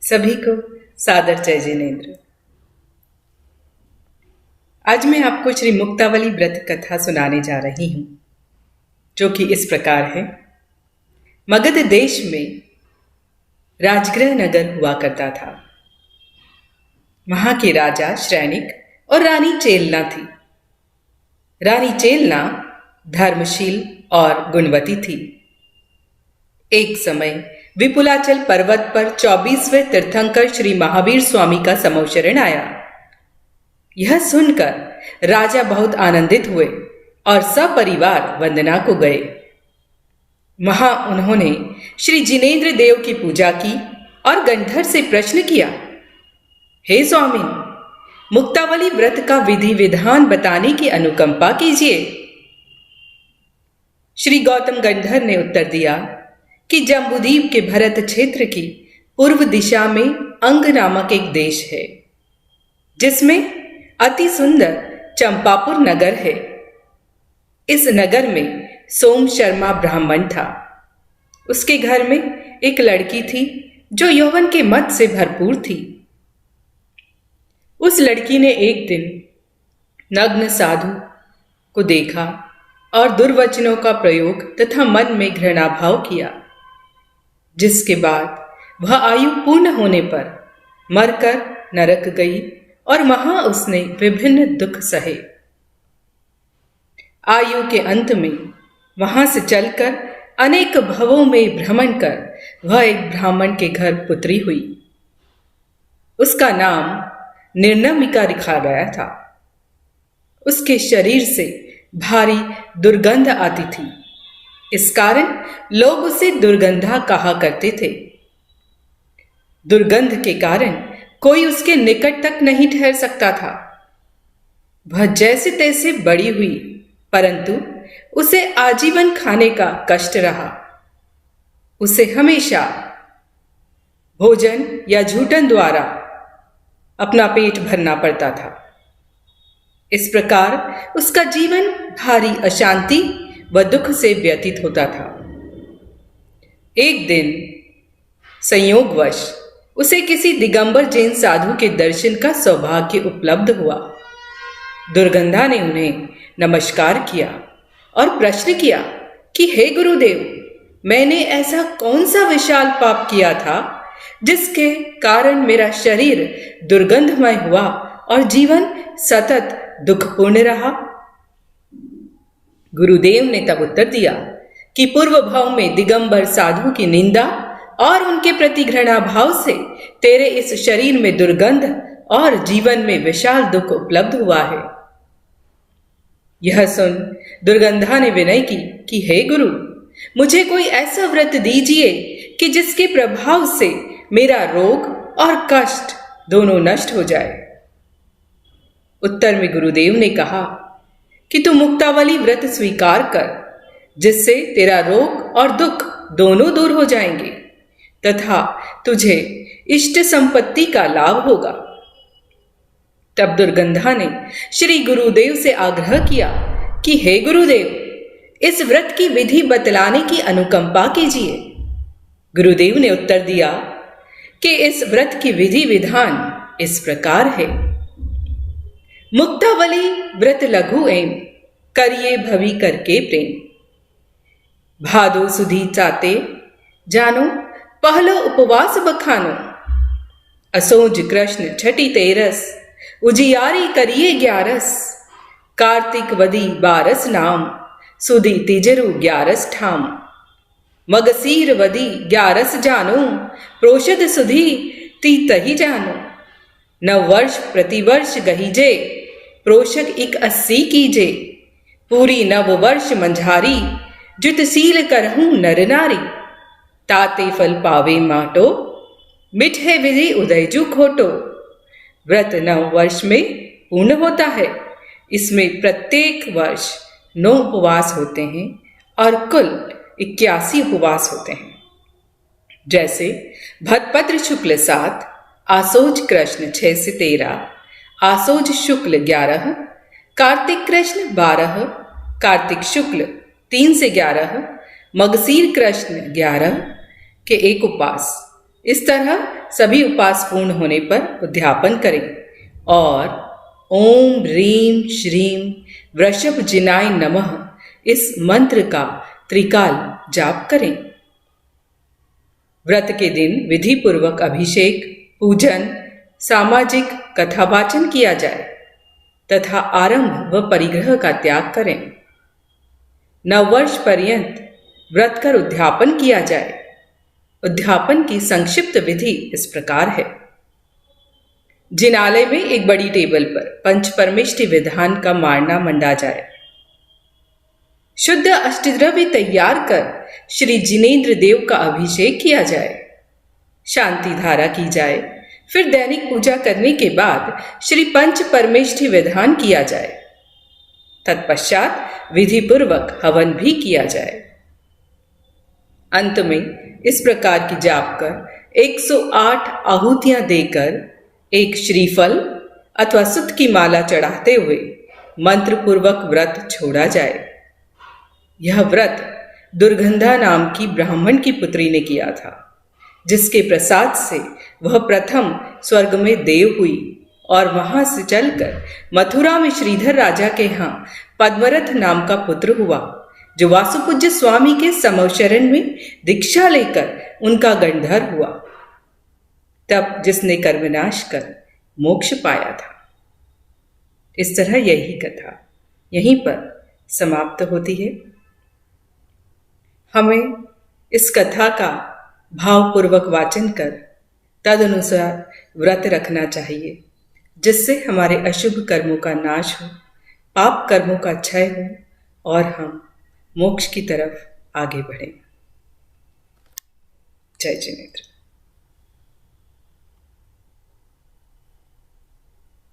सभी को सादर जय जिनेन्द्र। आज मैं आपको श्री मुक्तावली व्रत कथा सुनाने जा रही हूं, जो कि इस प्रकार है। मगध देश में राजगृह नगर हुआ करता था। वहां के राजा श्रैनिक और रानी चेलना थी। रानी चेलना धर्मशील और गुणवती थी। एक समय विपुलाचल पर्वत पर 24वें तीर्थंकर श्री महावीर स्वामी का समवशरण आया। यह सुनकर राजा बहुत आनंदित हुए और सपरिवार वंदना को गए। वहां उन्होंने श्री जिनेन्द्र देव की पूजा की और गंधर से प्रश्न किया, हे स्वामी, मुक्तावली व्रत का विधि विधान बताने की अनुकंपा कीजिए। श्री गौतम गंधर ने उत्तर दिया कि जम्बूद्वीप के भरत क्षेत्र की पूर्व दिशा में अंग नामक एक देश है, जिसमें अति सुंदर चंपापुर नगर है। इस नगर में सोम शर्मा ब्राह्मण था। उसके घर में एक लड़की थी जो यौवन के मद से भरपूर थी। उस लड़की ने एक दिन नग्न साधु को देखा और दुर्वचनों का प्रयोग तथा मन में घृणाभाव किया, जिसके बाद वह आयु पूर्ण होने पर मरकर नरक गई और वहां उसने विभिन्न दुख सहे। आयु के अंत में वहां से चलकर अनेक भवों में भ्रमण कर वह एक ब्राह्मण के घर पुत्री हुई। उसका नाम निर्नमिका रखा गया था। उसके शरीर से भारी दुर्गंध आती थी। इस कारण लोग उसे दुर्गंधा कहा करते थे। दुर्गंध के कारण कोई उसके निकट तक नहीं ठहर सकता था। वह जैसे तैसे बड़ी हुई, परंतु उसे आजीवन खाने का कष्ट रहा। उसे हमेशा भोजन या झूठन द्वारा अपना पेट भरना पड़ता था। इस प्रकार उसका जीवन भारी अशांति व दुख से व्यतीत होता था। एक दिन संयोगवश उसे किसी दिगंबर जैन साधु के दर्शन का सौभाग्य उपलब्ध हुआ। दुर्गंधा ने उन्हें नमस्कार किया और प्रश्न किया कि हे गुरुदेव, मैंने ऐसा कौन सा विशाल पाप किया था जिसके कारण मेरा शरीर दुर्गंधमय हुआ और जीवन सतत दुखपूर्ण रहा? गुरुदेव ने तब उत्तर दिया कि पूर्व भाव में दिगंबर साधु की निंदा और उनके प्रति घृणा भाव से तेरे इस शरीर में दुर्गंध और जीवन में विशाल दुख उपलब्ध हुआ है। यह सुन दुर्गंधा ने विनय की कि हे गुरु, मुझे कोई ऐसा व्रत दीजिए कि जिसके प्रभाव से मेरा रोग और कष्ट दोनों नष्ट हो जाए। उत्तर में गुरुदेव ने कहा कि तू मुक्तावली व्रत स्वीकार कर, जिससे तेरा रोग और दुख दोनों दूर हो जाएंगे तथा तुझे इष्ट संपत्ति का लाभ होगा। तब दुर्गंधा ने श्री गुरुदेव से आग्रह किया कि हे गुरुदेव, इस व्रत की विधि बतलाने की अनुकंपा कीजिए। गुरुदेव ने उत्तर दिया कि इस व्रत की विधि विधान इस प्रकार है। मुक्तावली व्रत लघु एम, करिए भवि करके प्रेम। भादो सुधी चाते जानो, पहलो उपवास बखानो। असोज कृष्ण छठी तेरस, उजियारी करिए 11। कार्तिक वदी 12 नाम, सुधी तिजरु 11 ठाम। मगसीर वदी 11 जानो, प्रोषद सुधी तीतही जानो। नव वर्ष प्रतिवर्ष गहीजे, प्रोषक 81 कीजे। पूरी नव वर्ष मंझारी, जुतशील करहूं नर नारी। ताते फल पावे माटो, मिठे विधि उदयजु खोटो। व्रत नव वर्ष में पूर्ण होता है। इसमें प्रत्येक वर्ष 9 उपवास होते हैं और कुल 81 उपवास होते हैं। जैसे भदपत्र शुक्ल 7, आसोज कृष्ण 6 से 13, आसोज शुक्ल 11, कार्तिक कृष्ण 12, कार्तिक शुक्ल 3 से 11, मगसीर कृष्ण 11 के एक उपवास। इस तरह सभी उपास पूर्ण होने पर उद्यापन करें और ओम ह्रीं श्रीं वृषभ जिनाय नमः इस मंत्र का त्रिकाल जाप करें। व्रत के दिन विधि पूर्वक अभिषेक, पूजन, सामाजिक कथावाचन किया जाए तथा आरंभ व परिग्रह का त्याग करें। नववर्ष पर्यंत व्रत कर उद्यापन किया जाए। उद्यापन की संक्षिप्त विधि इस प्रकार है। जिनालय में एक बड़ी टेबल पर पंचपरमेष्टि विधान का मारना मंडा जाए। शुद्ध अष्टद्रव्य तैयार कर श्री जिनेन्द्र देव का अभिषेक किया जाए। शांति धारा की जाए। फिर दैनिक पूजा करने के बाद श्री पंच परमेष्ठि विधान किया जाए। तत्पश्चात विधि पूर्वक हवन भी किया जाए। अंत में इस प्रकार की जाप कर 108 आहुतियां देकर एक श्रीफल अथवा सुत की माला चढ़ाते हुए मंत्र पूर्वक व्रत छोड़ा जाए। यह व्रत दुर्गंधा नाम की ब्राह्मण की पुत्री ने किया था, जिसके प्रसाद से वह प्रथम स्वर्ग में देव हुई और वहां से चलकर मथुरा में श्रीधर राजा के यहाँ पद्मरथ नाम का पुत्र हुआ, जो वासुपूज्य स्वामी के समवशरण में दीक्षा लेकर उनका गंधर्व हुआ। तब जिसने कर्मनाश कर मोक्ष पाया था। इस तरह यही कथा यहीं पर समाप्त होती है। हमें इस कथा का भावपूर्वक वाचन कर तदनुसार व्रत रखना चाहिए, जिससे हमारे अशुभ कर्मों का नाश हो, पाप कर्मों का क्षय हो और हम मोक्ष की तरफ आगे बढ़ें। जय जिनेन्द्र।